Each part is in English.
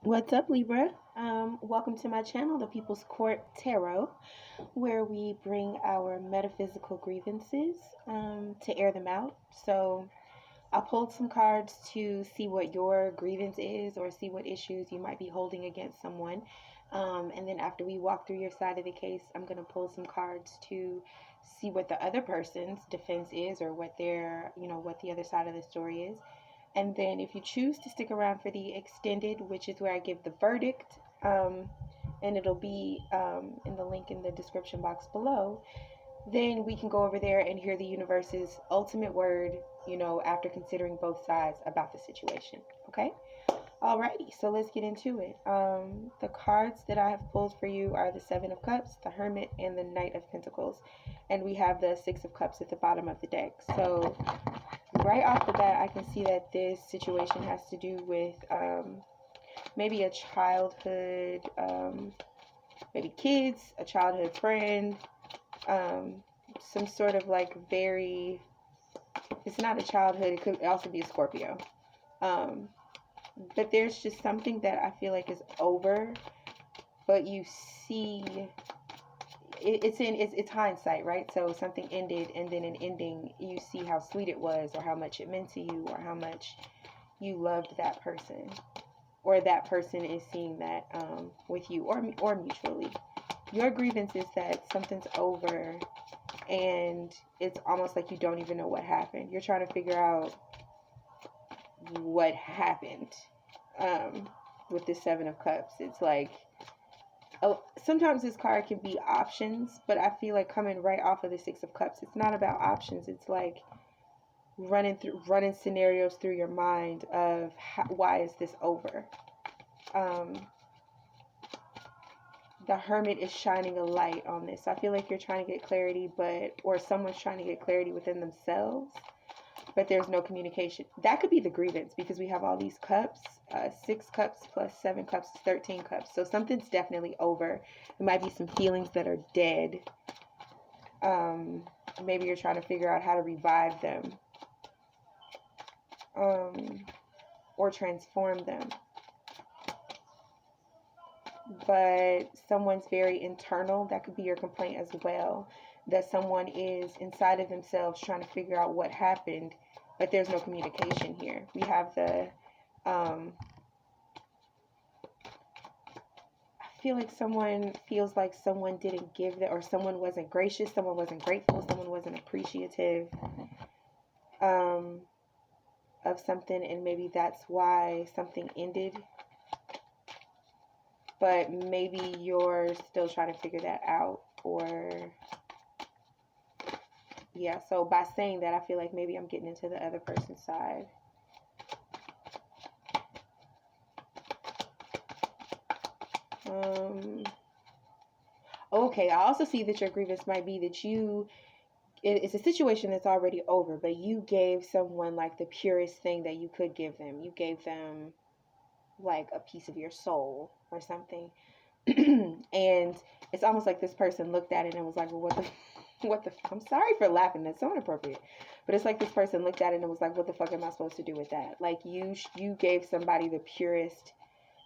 What's up, Libra? Welcome to my channel, the People's Court Tarot, where we bring our metaphysical grievances to air them out. So I pulled some cards to see what your grievance is or see what issues you might be holding against someone. And then after we walk through your side of the case, I'm going to pull some cards to see what the other person's defense is or what their, what the other side of the story is. And then if you choose to stick around for the extended, which is where I give the verdict, and it'll be in the link in the description box below, then we can go over there and hear the universe's ultimate word, after considering both sides about the situation. Okay? Alrighty, so let's get into it. The cards that I have pulled for you are the Seven of Cups, the Hermit, and the Knight of Pentacles. And we have the Six of Cups at the bottom of the deck. So right off the bat, I can see that this situation has to do with maybe a childhood, maybe kids, a childhood friend, some sort of like very, it's not a childhood, it could also be a Scorpio. But there's just something that I feel like is over, but you see, it's hindsight, right? So something ended, and then in ending, you see how sweet it was, or how much it meant to you, or how much you loved that person, or that person is seeing that with you, or mutually. Your grievance is that something's over, and it's almost like you don't even know what happened. You're trying to figure out what happened with the Seven of Cups. It's like, sometimes this card can be options, but I feel like coming right off of the Six of Cups, it's not about options. It's like running scenarios through your mind of why is this over. The Hermit is shining a light on this. I feel like you're trying to get clarity, or someone's trying to get clarity within themselves, but there's no communication. That could be the grievance, because we have all these cups. 6 cups plus 7 cups is 13 cups. So something's definitely over. There might be some feelings that are dead. Maybe you're trying to figure out how to revive them, or transform them. But someone's very internal. That could be your complaint as well, that someone is inside of themselves trying to figure out what happened, but there's no communication here. We have the I feel like someone feels like someone didn't give that, or someone wasn't gracious, someone wasn't grateful, someone wasn't appreciative of something, and maybe that's why something ended. But maybe you're still trying to figure that out, or yeah. So by saying that, I feel like maybe I'm getting into the other person's side. Okay, I also see that your grievance might be that it's a situation that's already over, but you gave someone like the purest thing that you could give them. You gave them like a piece of your soul or something. And it's almost like this person looked at it and was like, well, what the I'm sorry for laughing, that's so inappropriate, but it's like this person looked at it and was like, what the fuck am I supposed to do with that? Like you gave somebody the purest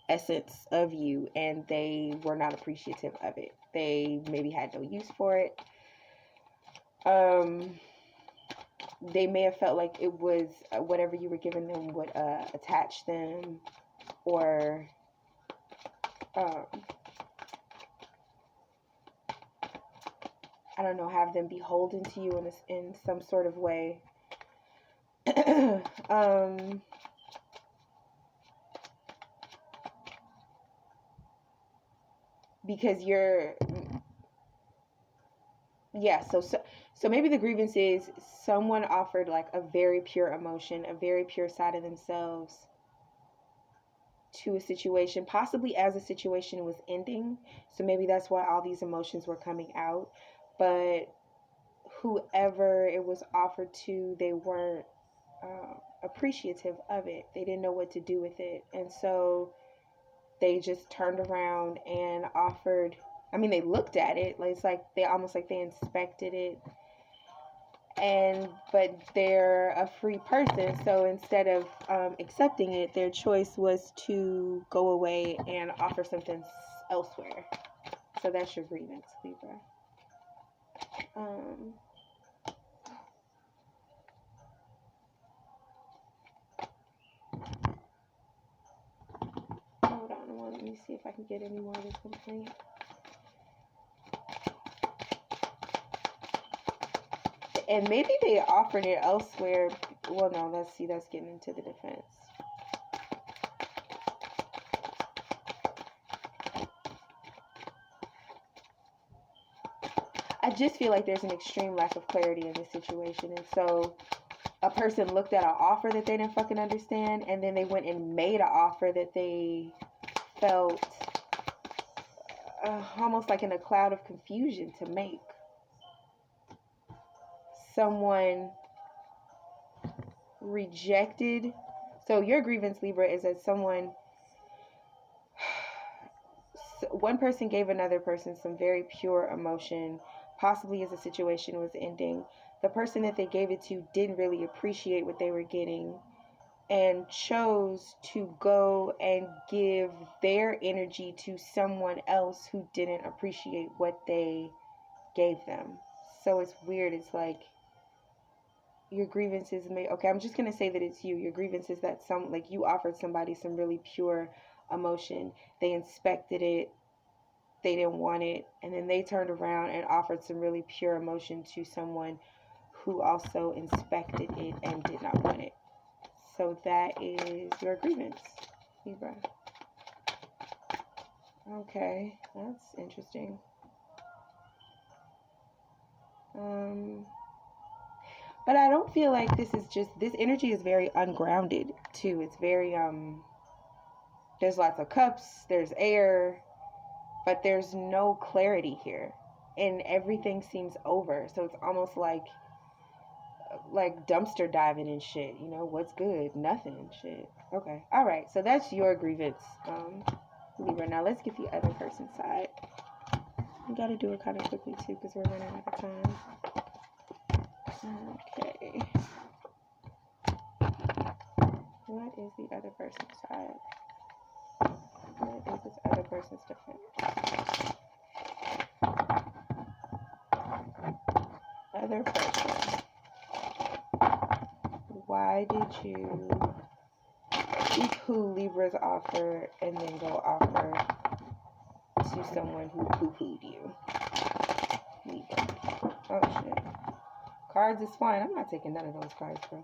essence of you, and they were not appreciative of it. They maybe had no use for it. They may have felt like it was whatever you were giving them would attach them, or I don't know, have them beholden to you in some sort of way. Because you're, yeah, so maybe the grievance is someone offered like a very pure emotion, a very pure side of themselves to a situation, possibly as a situation was ending. So maybe that's why all these emotions were coming out. But whoever it was offered to, they weren't appreciative of it. They didn't know what to do with it. And so they just turned around and offered, I mean, they looked at it. It's like they almost like they inspected it but they're a free person, so instead of accepting it, their choice was to go away and offer something elsewhere. So that's your grievance, Libra. Hold on, let me see if I can get any more of this complaint. And maybe they offered it elsewhere. Well, no, let's see, that's getting into the defense. I just feel like there's an extreme lack of clarity in this situation. And so a person looked at an offer that they didn't fucking understand, and then they went and made an offer that they felt almost like in a cloud of confusion to make. Someone rejected. So your grievance, Libra, is that one person gave another person some very pure emotion, possibly as the situation was ending. The person that they gave it to didn't really appreciate what they were getting and chose to go and give their energy to someone else who didn't appreciate what they gave them. So it's weird. It's like your grievances okay, I'm just going to say that it's you. Your grievance is that you offered somebody some really pure emotion. They inspected it. They didn't want it. And then they turned around and offered some really pure emotion to someone who also inspected it and did not want it. So that is your grievance, Libra. Okay, that's interesting. But I don't feel like this energy is very ungrounded too. It's very, there's lots of cups, there's air, but there's no clarity here. And everything seems over. So it's almost like dumpster diving and shit. You know, what's good? Nothing and shit. Okay. All right. So that's your grievance, Libra. Now let's get the other person's side. We got to do it kind of quickly too because we're running out of time. Okay. What is the other person's side? What is this other person's defense? Other person. Why did you poo-poo Libra's offer and then go offer to someone who poo-pooed you? Libra. Oh shit. Cards is fine. I'm not taking none of those cards, bro.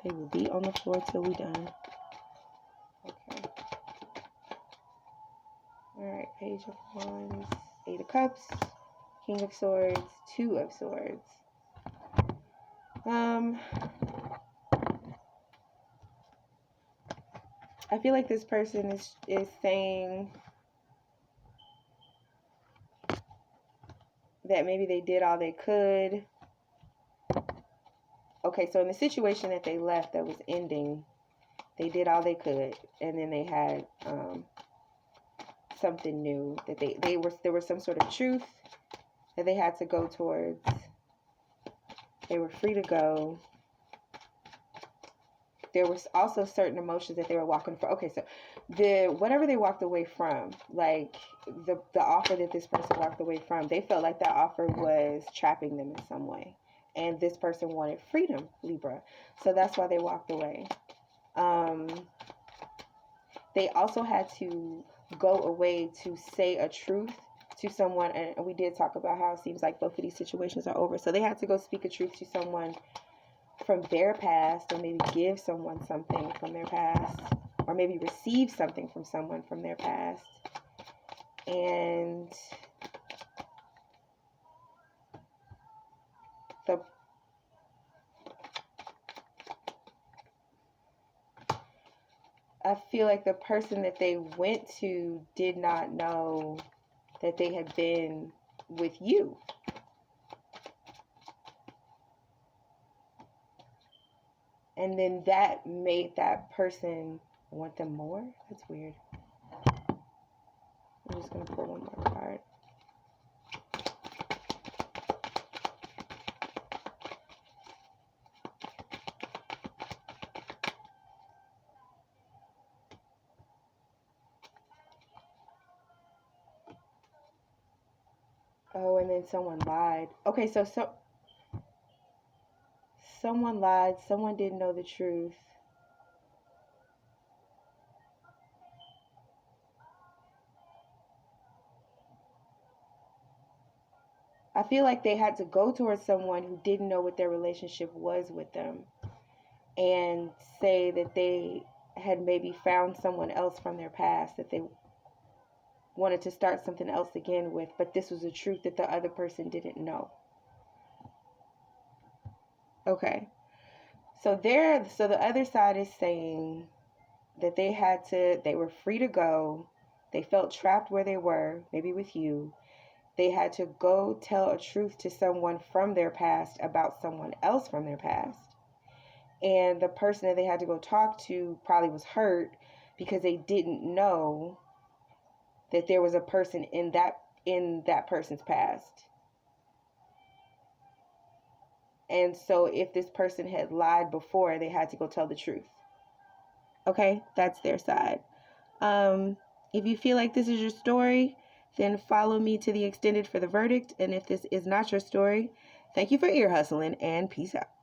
They will be on the floor till we done. Okay. Alright, Page of Wands, Eight of Cups, King of Swords, Two of Swords. I feel like this person is saying that maybe they did all they could. Okay, so in the situation that they left that was ending, they did all they could, and then they had something new that there was some sort of truth that they had to go towards. They were free to go. There was also certain emotions that they were walking for. Okay, so whatever they walked away from, like the offer that this person walked away from, they felt like that offer was trapping them in some way. And this person wanted freedom, Libra. So that's why they walked away. They also had to go away to say a truth to someone. And we did talk about how it seems like both of these situations are over. So they had to go speak a truth to someone from their past, or maybe give someone something from their past, or maybe receive something from someone from their past. And I feel like the person that they went to did not know that they had been with you. And then that made that person want them more. That's weird. I'm just going to pull one more card. Oh, and then someone lied. Okay, so someone lied. Someone didn't know the truth. I feel like they had to go towards someone who didn't know what their relationship was with them and say that they had maybe found someone else from their past that they wanted to start something else again with, but this was a truth that the other person didn't know. Okay. So the other side is saying that they were free to go. They felt trapped where they were, maybe with you. They had to go tell a truth to someone from their past about someone else from their past. And the person that they had to go talk to probably was hurt because they didn't know that there was a person in that person's past. And so if this person had lied before, they had to go tell the truth. Okay, that's their side. If you feel like this is your story, then follow me to the extended for the verdict. And if this is not your story, thank you for ear hustling and peace out.